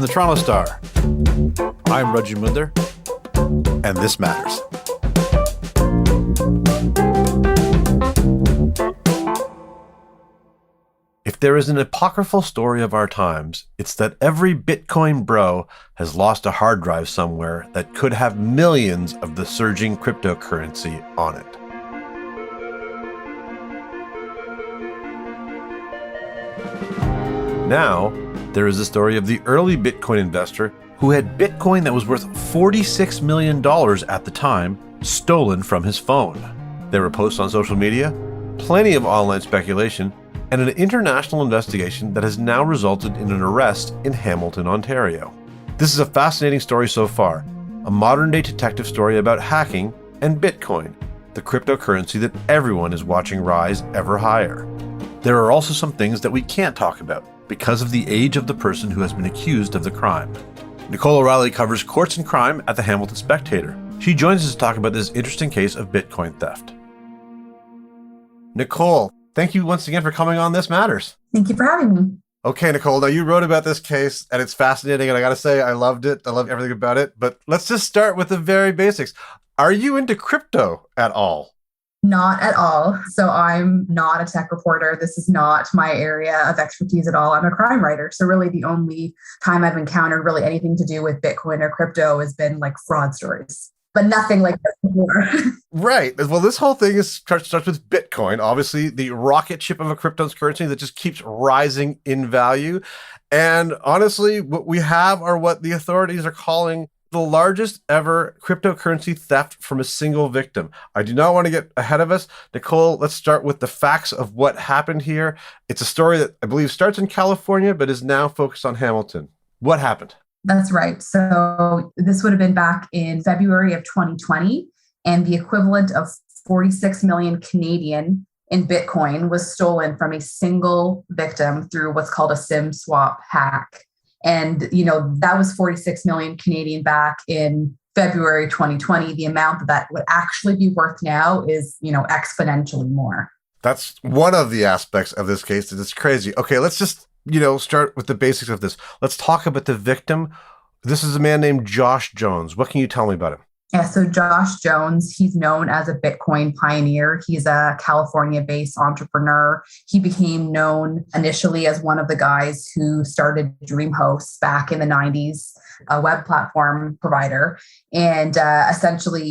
From the Toronto Star, I'm Raji Munder, and this matters. If there is an apocryphal story of our times, it's that every Bitcoin bro has lost a hard drive somewhere that could have millions of the surging cryptocurrency on it. Now, there is the story of the early Bitcoin investor who had Bitcoin that was worth $46 million at the time stolen from his phone. There were posts on social media, plenty of online speculation, and an international investigation that has now resulted in an arrest in Hamilton, Ontario. This is a fascinating story so far, a modern-day detective story about hacking and Bitcoin, the cryptocurrency that everyone is watching rise ever higher. There are also some things that we can't talk about because of the age of the person who has been accused of the crime. Nicole O'Reilly covers courts and crime at the Hamilton Spectator. She joins us to talk about this interesting case of Bitcoin theft. Nicole, thank you once again for coming on This Matters. Thank you for having me. Okay, Nicole, now you wrote about this case and it's fascinating and I gotta say, I loved it. I love everything about it. But let's just start with the very basics. Are you into crypto at all? Not at all. So I'm not a tech reporter. This is not my area of expertise at all. I'm a crime writer. So really the only time I've encountered really anything to do with Bitcoin or crypto has been like fraud stories, but nothing like this before. Right. Well, this whole thing starts with Bitcoin, obviously the rocket ship of a cryptocurrency that just keeps rising in value. And honestly, what we have are what the authorities are calling the largest ever cryptocurrency theft from a single victim. I do not want to get ahead of us. Nicole, let's start with the facts of what happened here. It's a story that I believe starts in California, but is now focused on Hamilton. What happened? That's right. So this would have been back in February of 2020, and the equivalent of 46 million Canadian in Bitcoin was stolen from a single victim through what's called a SIM swap hack. And, that was 46 million Canadian back in February 2020. The amount that would actually be worth now is, exponentially more. That's one of the aspects of this case that is crazy. Okay, let's just, start with the basics of this. Let's talk about the victim. This is a man named Josh Jones. What can you tell me about him? Yeah, so Josh Jones, he's known as a Bitcoin pioneer. He's a California-based entrepreneur. He became known initially as one of the guys who started DreamHost back in the 90s, a web platform provider. And essentially,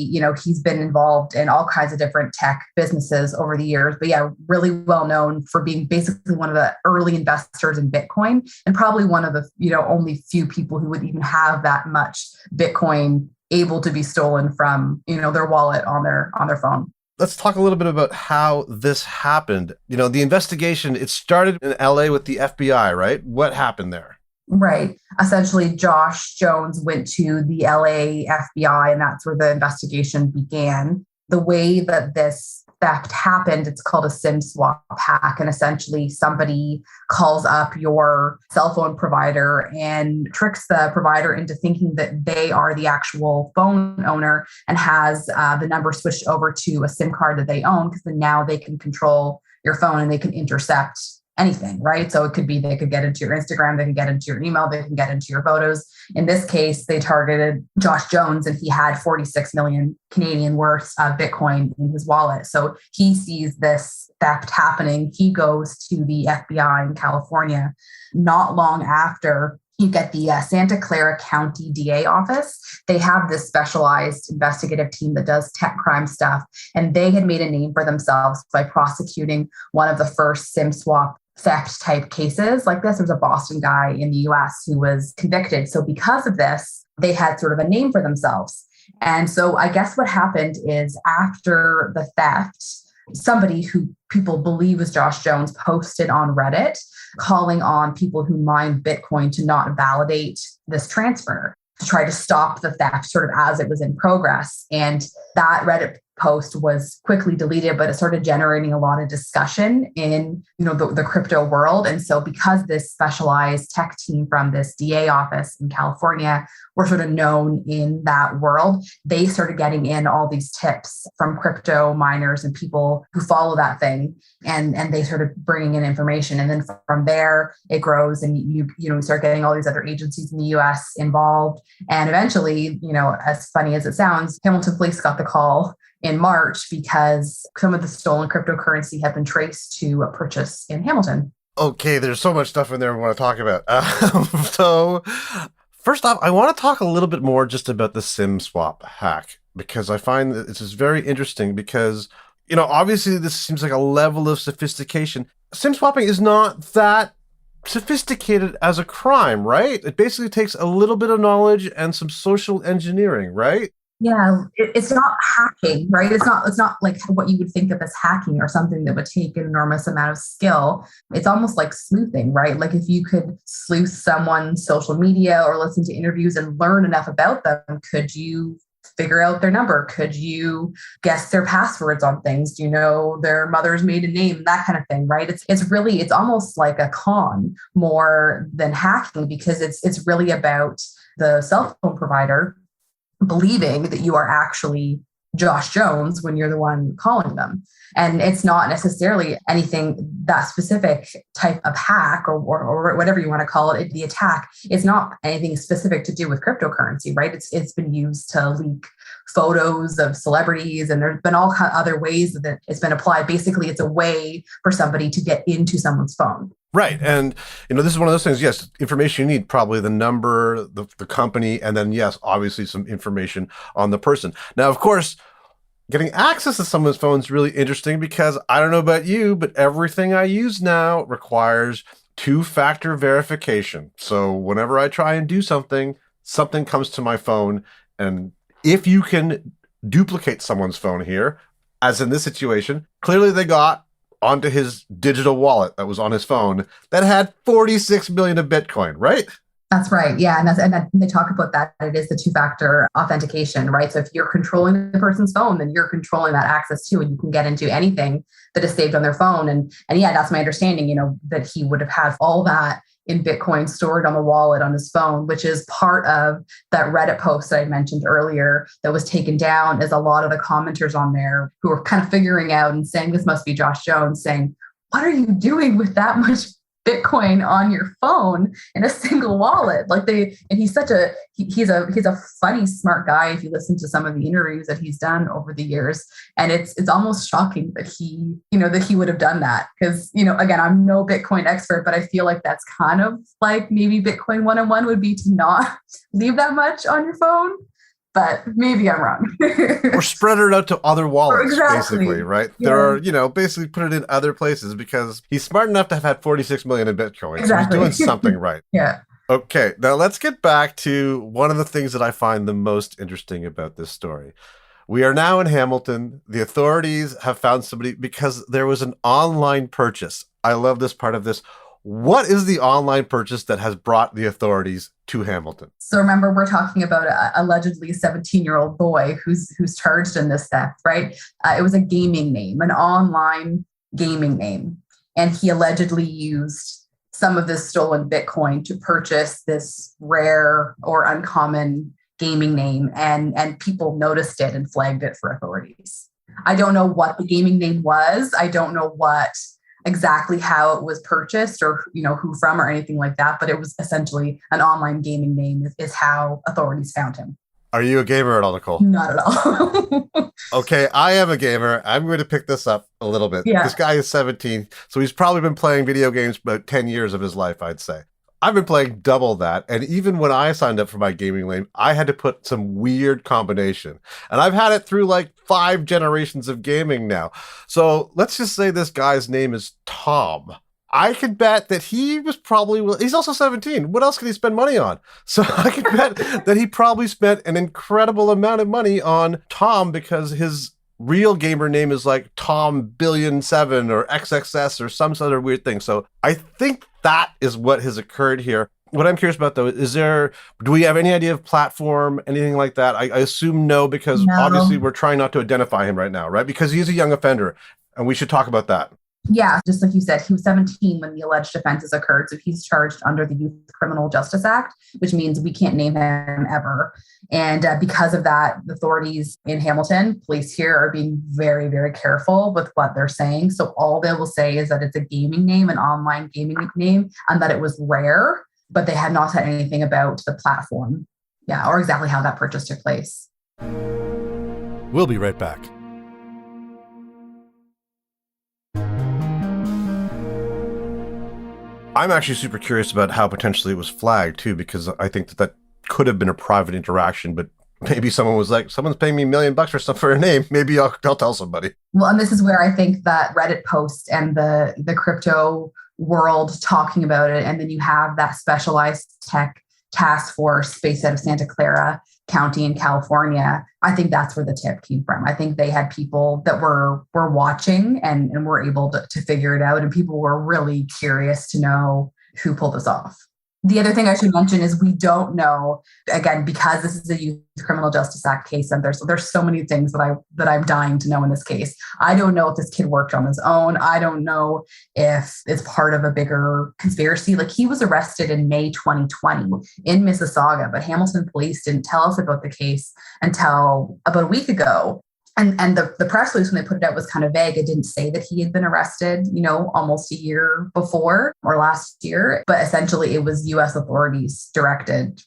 he's been involved in all kinds of different tech businesses over the years. But yeah, really well known for being basically one of the early investors in Bitcoin and probably one of the, only few people who would even have that much Bitcoin able to be stolen from, their wallet on their phone. Let's talk a little bit about how this happened. The investigation, it started in LA with the FBI, right? What happened there? Right. Essentially, Josh Jones went to the LA FBI, and that's where the investigation began. The way that this theft happened, it's called a SIM swap hack. And essentially somebody calls up your cell phone provider and tricks the provider into thinking that they are the actual phone owner and has the number switched over to a SIM card that they own, because then now they can control your phone and they can intercept anything, right? So it could be they could get into your Instagram, they can get into your email, they can get into your photos. In this case, they targeted Josh Jones and he had 46 million Canadian worth of Bitcoin in his wallet. So he sees this theft happening. He goes to the FBI in California. Not long after, you get the Santa Clara County DA office. They have this specialized investigative team that does tech crime stuff. And they had made a name for themselves by prosecuting one of the first SIM swap theft type cases like this. There was a Boston guy in the US who was convicted. So because of this, they had sort of a name for themselves. And so I guess what happened is after the theft, somebody who people believe was Josh Jones posted on Reddit calling on people who mine Bitcoin to not validate this transfer, to try to stop the theft sort of as it was in progress. And that Reddit post was quickly deleted, but it started generating a lot of discussion in, the crypto world. And so because this specialized tech team from this DA office in California were sort of known in that world, they started getting in all these tips from crypto miners and people who follow that thing. And they started bringing in information. And then from there, it grows and you start getting all these other agencies in the US involved. And eventually, as funny as it sounds, Hamilton Police got the call in March because some of the stolen cryptocurrency had been traced to a purchase in Hamilton. Okay, there's so much stuff in there we want to talk about. So first off, I want to talk a little bit more just about the SIM swap hack, because I find that this is very interesting because, obviously this seems like a level of sophistication. SIM swapping is not that sophisticated as a crime, right? It basically takes a little bit of knowledge and some social engineering, right? Yeah, it's not hacking, right? It's not like what you would think of as hacking or something that would take an enormous amount of skill. It's almost like sleuthing, right? Like if you could sleuth someone's social media or listen to interviews and learn enough about them, could you figure out their number? Could you guess their passwords on things? Do you know their mother's maiden name? That kind of thing, right? It's almost like a con more than hacking, because it's really about the cell phone provider believing that you are actually Josh Jones when you're the one calling them. And it's not necessarily anything that specific type of hack or whatever you want to call it. The attack is not anything specific to do with cryptocurrency, right? It's been used to leak photos of celebrities, and there's been all other ways that it's been applied. Basically, it's a way for somebody to get into someone's phone. Right. And, this is one of those things, yes, information you need, probably the number, the company, and then, yes, obviously some information on the person. Now, of course, getting access to someone's phone is really interesting because I don't know about you, but everything I use now requires two-factor verification. So whenever I try and do something comes to my phone. And if you can duplicate someone's phone here, as in this situation, clearly they got onto his digital wallet that was on his phone that had 46 million of Bitcoin, right? That's right. Yeah. And they talk about that. It is the two-factor authentication, right? So if you're controlling the person's phone, then you're controlling that access too, and you can get into anything that is saved on their phone. And yeah, that's my understanding, that he would have had all that in Bitcoin stored on the wallet on his phone, which is part of that Reddit post that I mentioned earlier that was taken down, as a lot of the commenters on there who were kind of figuring out and saying, this must be Josh Jones, saying, what are you doing with that much Bitcoin on your phone in a single wallet? He's a funny, smart guy if you listen to some of the interviews that he's done over the years. And it's almost shocking that he would have done that. Because, again, I'm no Bitcoin expert, but I feel like that's kind of like maybe Bitcoin 101 would be to not leave that much on your phone. But maybe I'm wrong. Or spread it out to other wallets, exactly. Basically, right? Yeah. There are, basically put it in other places because he's smart enough to have had 46 million in Bitcoin. Exactly. So he's doing something right. Yeah. Okay, now let's get back to one of the things that I find the most interesting about this story. We are now in Hamilton. The authorities have found somebody because there was an online purchase. I love this part of this. What is the online purchase that has brought the authorities to Hamilton? So remember, we're talking about allegedly a 17-year-old boy who's charged in this theft, right? It was a gaming name, an online gaming name. And he allegedly used some of this stolen Bitcoin to purchase this rare or uncommon gaming name. And people noticed it and flagged it for authorities. I don't know what the gaming name was. I don't know exactly how it was purchased or who from or anything like that, but it was essentially an online gaming name is how authorities found him. Are you a gamer at all, Nicole? Not at all. Okay, I am a gamer. I'm going to pick this up a little bit. Yeah. This guy is 17, so he's probably been playing video games about 10 years of his life, I'd say. I've been playing double that, and even when I signed up for my gaming name, I had to put some weird combination. And I've had it through like 5 generations of gaming now. So let's just say this guy's name is Tom. I could bet that he was he's also 17. What else could he spend money on? So I could bet that he probably spent an incredible amount of money on Tom because his real gamer name is like Tom Billion 7 or XXS or some sort of weird thing. So I think that is what has occurred here. What I'm curious about, though, do we have any idea of platform, anything like that? I assume no, because obviously No. we're trying not to identify him right now, right? Because he's a young offender, and we should talk about that. Yeah, just like you said, he was 17 when the alleged offenses occurred. So he's charged under the Youth Criminal Justice Act, which means we can't name him ever. And because of that, the authorities in Hamilton, police here, are being very, very careful with what they're saying. So all they will say is that it's a gaming name, an online gaming name, and that it was rare, but they had not said anything about the platform. Yeah, or exactly how that purchase took place. We'll be right back. I'm actually super curious about how potentially it was flagged too, because I think that could have been a private interaction, but maybe someone was like, someone's paying me $1 million for stuff for a name. Maybe I'll tell somebody. Well, and this is where I think that Reddit post and the crypto world talking about it, and then you have that specialized tech task force based out of Santa Clara County in California. I think that's where the tip came from. I think they had people that were watching and were able to figure it out. And people were really curious to know who pulled this off. The other thing I should mention is we don't know, again, because this is a Youth Criminal Justice Act case, and there's so many things that I'm dying to know in this case. I don't know if this kid worked on his own. I don't know if it's part of a bigger conspiracy. Like, he was arrested in May 2020 in Mississauga, but Hamilton police didn't tell us about the case until about a week ago. And the press release, when they put it out, was kind of vague. It didn't say that he had been arrested, almost a year before or last year. But essentially, it was U.S. authorities directed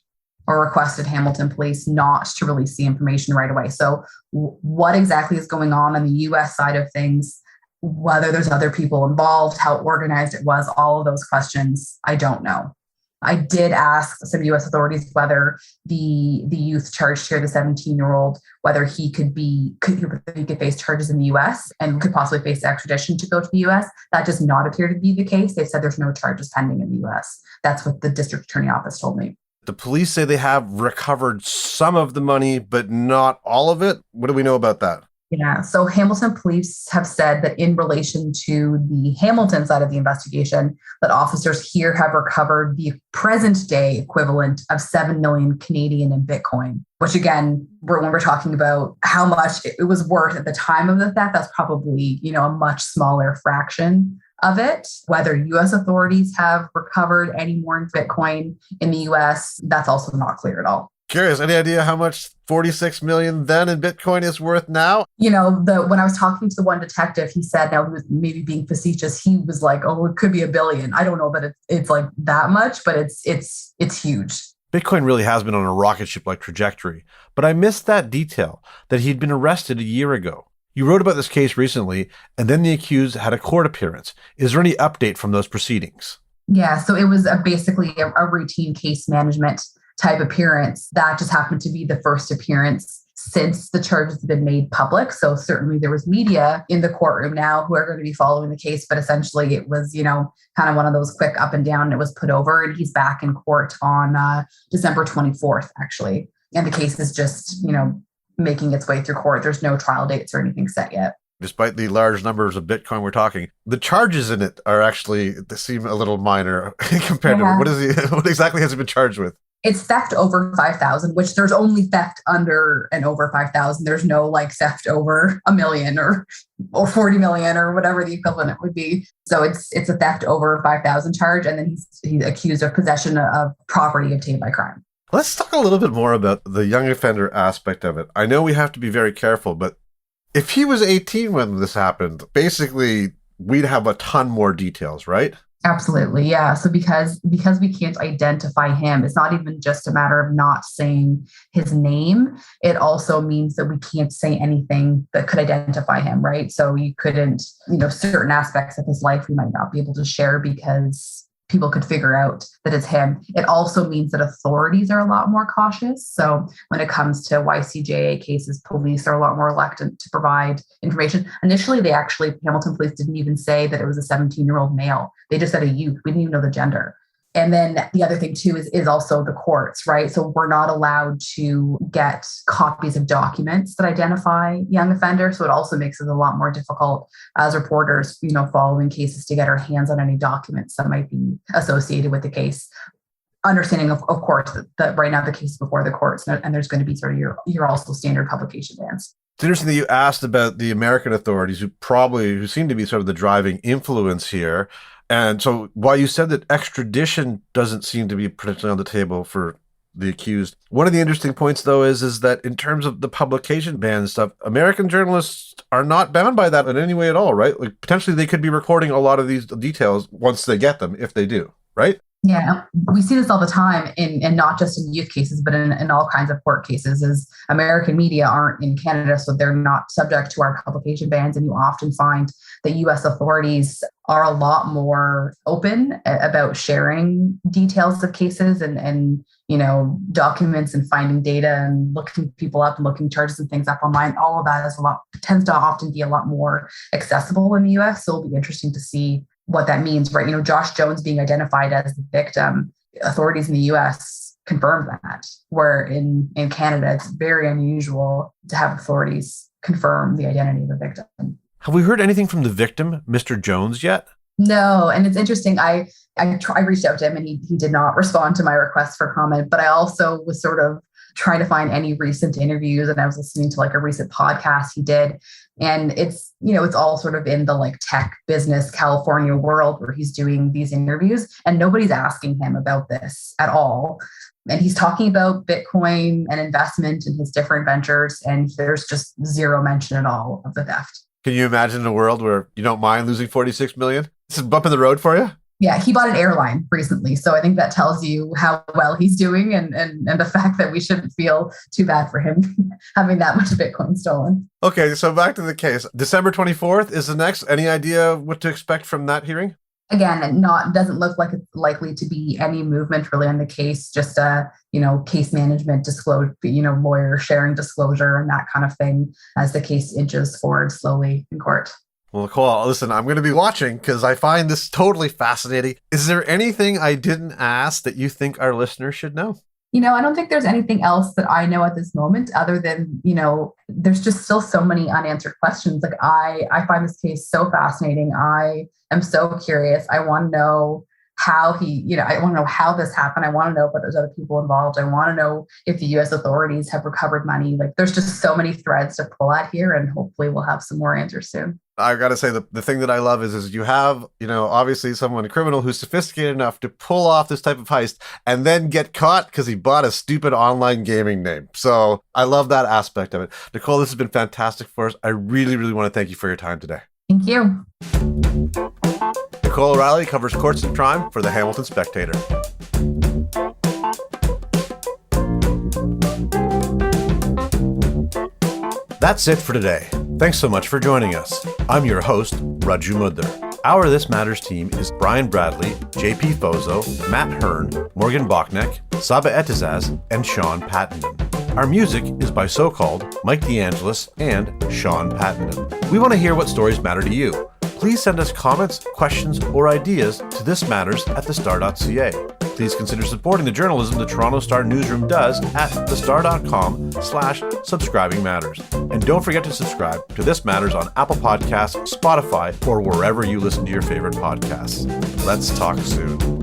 or requested Hamilton police not to release the information right away. So what exactly is going on the U.S. side of things, whether there's other people involved, how organized it was, all of those questions, I don't know. I did ask some U.S. authorities whether the youth charged here, the 17-year-old, whether he could face charges in the U.S. and could possibly face extradition to go to the U.S. That does not appear to be the case. They said there's no charges pending in the U.S. That's what the district attorney office told me. The police say they have recovered some of the money, but not all of it. What do we know about that? Yeah. So Hamilton police have said that in relation to the Hamilton side of the investigation, that officers here have recovered the present day equivalent of 7 million Canadian in Bitcoin, which again, when we're talking about how much it was worth at the time of the theft, that's probably, a much smaller fraction of it. Whether U.S. authorities have recovered any more in Bitcoin in the U.S., that's also not clear at all. Curious, any idea how much 46 million then in Bitcoin is worth now? When I was talking to the one detective, he said, now he was maybe being facetious, he was like, oh, it could be $1 billion. I don't know that it's like that much, but it's huge. Bitcoin really has been on a rocket ship-like trajectory, but I missed that detail that he'd been arrested a year ago. You wrote about this case recently, and then the accused had a court appearance. Is there any update from those proceedings? Yeah, so it was basically a routine case management type appearance. That just happened to be the first appearance since the charges have been made public. So certainly there was media in the courtroom now who are going to be following the case, but essentially it was, kind of one of those quick up and down, and it was put over, and he's back in court on December 24th, actually. And the case is just, making its way through court. There's no trial dates or anything set yet. Despite the large numbers of Bitcoin we're talking, the charges in it they seem a little minor compared to what exactly has he been charged with? It's theft over 5,000, which there's only theft under and over 5,000. There's no theft over $1 million or 40 million or whatever the equivalent would be. So it's a theft over 5,000 charge. And then he's accused of possession of property obtained by crime. Let's talk a little bit more about the young offender aspect of it. I know we have to be very careful, but if he was 18 when this happened, basically we'd have a ton more details, right? Absolutely. Yeah. So because we can't identify him, it's not even just a matter of not saying his name. It also means that we can't say anything that could identify him, right? So you couldn't, certain aspects of his life we might not be able to share because people could figure out that it's him. It also means that authorities are a lot more cautious. So when it comes to YCJA cases, police are a lot more reluctant to provide information. Initially, Hamilton police didn't even say that it was a 17-year-old male. They just said a youth. We didn't even know the gender. And then the other thing too is also the courts, right? So we're not allowed to get copies of documents that identify young offenders. So it also makes it a lot more difficult as reporters, following cases to get our hands on any documents that might be associated with the case. understanding, of course, that right now the case is before the courts, and there's going to be sort of your also standard publication bans. It's interesting that you asked about the American authorities who seem to be sort of the driving influence here. And so while you said that extradition doesn't seem to be potentially on the table for the accused, one of the interesting points, though, is that in terms of the publication ban and stuff, American journalists are not bound by that in any way at all, right? Like potentially they could be recording a lot of these details once they get them, if they do, right? Yeah, we see this all the time in not just in youth cases, but in all kinds of court cases, as American media aren't in Canada, so they're not subject to our publication bans. And you often find that US authorities are a lot more open about sharing details of cases and documents and finding data and looking people up and looking charges and things up online. All of that tends to often be a lot more accessible in the US. So it'll be interesting to see what that means, right? Josh Jones being identified as the victim, authorities in the US confirmed that, where in Canada, it's very unusual to have authorities confirm the identity of the victim. Have we heard anything from the victim, Mr. Jones, yet? No, and it's interesting. I reached out to him and he did not respond to my request for comment, but I also was sort of trying to find any recent interviews, and I was listening to like a recent podcast he did. And it's all sort of in the like tech business California world where he's doing these interviews and nobody's asking him about this at all. And he's talking about Bitcoin and investment in his different ventures, and there's just zero mention at all of the theft. Can you imagine a world where you don't mind losing 46 million? It's a bump in the road for you? Yeah, he bought an airline recently. So I think that tells you how well he's doing and the fact that we shouldn't feel too bad for him having that much Bitcoin stolen. Okay, so back to the case. December 24th is the next. Any idea what to expect from that hearing? Again, doesn't look like it's likely to be any movement really on the case, just case management disclosure, lawyer sharing disclosure and that kind of thing as the case inches forward slowly in court. Well, Nicole, listen, I'm going to be watching because I find this totally fascinating. Is there anything I didn't ask that you think our listeners should know? I don't think there's anything else that I know at this moment other than, there's just still so many unanswered questions. Like I find this case so fascinating. I am so curious. I want to know how I want to know how this happened. I want to know if there's other people involved. I want to know if the US authorities have recovered money. Like there's just so many threads to pull at here, and hopefully we'll have some more answers soon. I've got to say the thing that I love is you have, obviously someone, a criminal who's sophisticated enough to pull off this type of heist and then get caught because he bought a stupid online gaming name. So I love that aspect of it. Nicole, this has been fantastic for us. I really, really want to thank you for your time today. Thank you. Nicole O'Reilly covers courts and crime for the Hamilton Spectator. That's it for today. Thanks so much for joining us. I'm your host, Raju Mudder. Our This Matters team is Brian Bradley, JP Fozo, Matt Hearn, Morgan Bachneck, Saba Etizaz, and Sean Pattenden. Our music is by So-Called, Mike DeAngelis, and Sean Pattenden. We want to hear what stories matter to you. Please send us comments, questions, or ideas to thismatters@thestar.ca. Please consider supporting the journalism the Toronto Star newsroom does at thestar.com/subscribingmatters. And don't forget to subscribe to This Matters on Apple Podcasts, Spotify, or wherever you listen to your favorite podcasts. Let's talk soon.